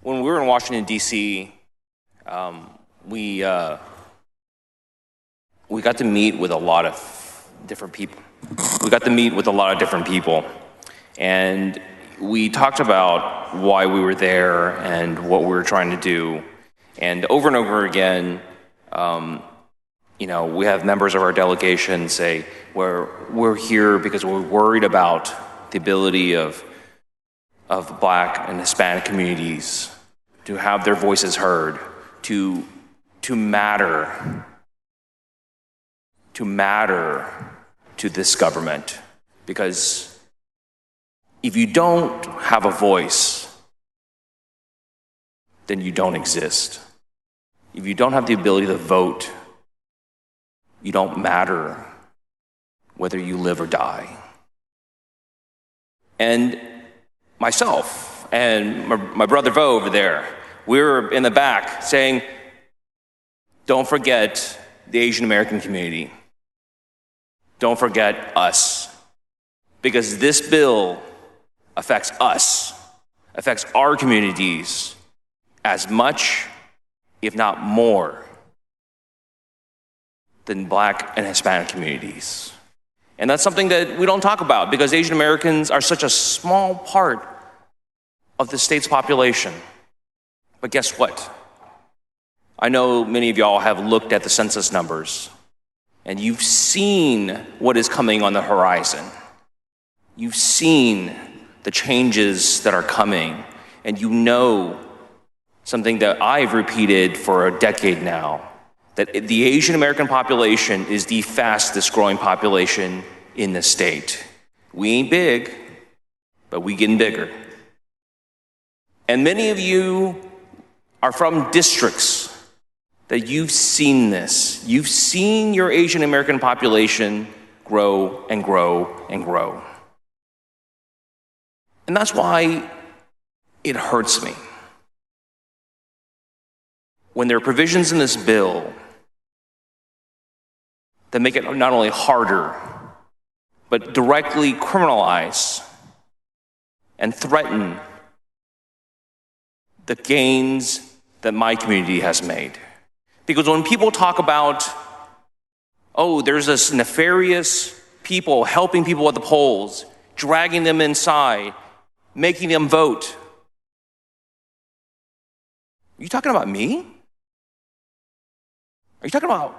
When we were in Washington, D.C., we got to meet with a lot of different people. And we talked about why we were there and what we were trying to do. And over again, we have members of our delegation say, we're here because we're worried about the ability of Black and Hispanic communities to have their voices heard, to matter to this government. Because if you don't have a voice, then you don't exist. If you don't have the ability to vote, you don't matter whether you live or die. And myself and my brother Vo over there, we were in the back saying, don't forget the Asian American community. Don't forget us. Because this bill affects us, affects our communities as much, if not more, than Black and Hispanic communities. And that's something that we don't talk about because Asian Americans are such a small part of the state's population. But guess what? I know many of y'all have looked at the census numbers and you've seen what is coming on the horizon. You've seen the changes that are coming, and you know something that I've repeated for a decade now, that the Asian American population is the fastest growing population in the state. We ain't big, but we getting bigger. And many of you are from districts that you've seen this. You've seen your Asian American population grow and grow and grow. And that's why it hurts me when there are provisions in this bill that make it not only harder, but directly criminalize and threaten the gains that my community has made. Because when people talk about, there's this nefarious people helping people at the polls, dragging them inside, making them vote. Are you talking about me? Are you talking about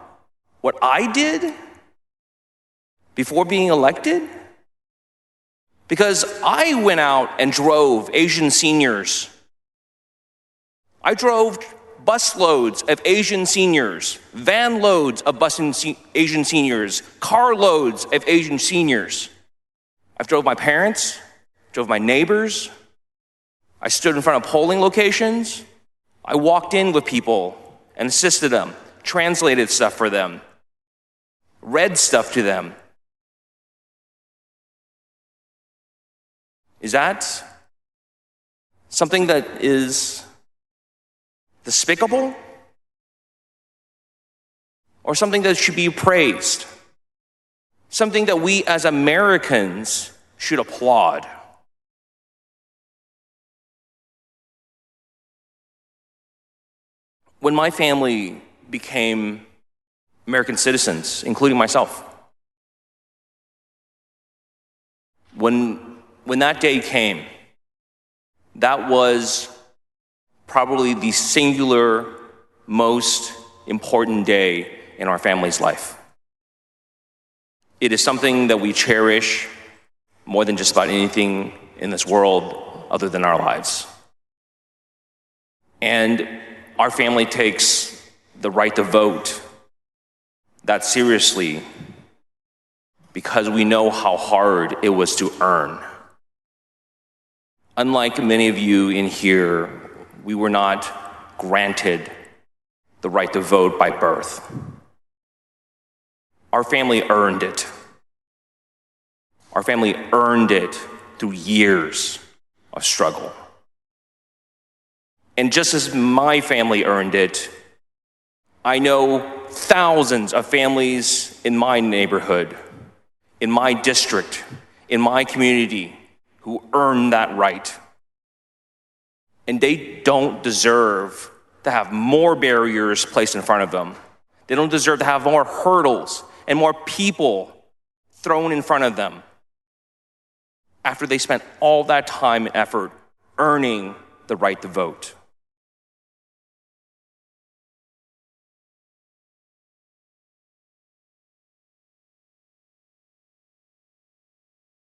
what I did before being elected? Because I went out and drove Asian seniors. I drove busloads of Asian seniors, van loads of Asian seniors, car loads of Asian seniors. I've drove my parents, drove my neighbors. I stood in front of polling locations. I walked in with people and assisted them, translated stuff for them, read stuff to them. Is that something that is despicable? Or something that should be praised? Something that we as Americans should applaud? When my family became American citizens, including myself, when that day came, that was probably the singular most important day in our family's life. It is something that we cherish more than just about anything in this world other than our lives. And our family takes the right to vote that seriously because we know how hard it was to earn. Unlike many of you in here, we were not granted the right to vote by birth. Our family earned it. Our family earned it through years of struggle. And just as my family earned it, I know thousands of families in my neighborhood, in my district, in my community who earned that right. And they don't deserve to have more barriers placed in front of them. They don't deserve to have more hurdles and more people thrown in front of them after they spent all that time and effort earning the right to vote.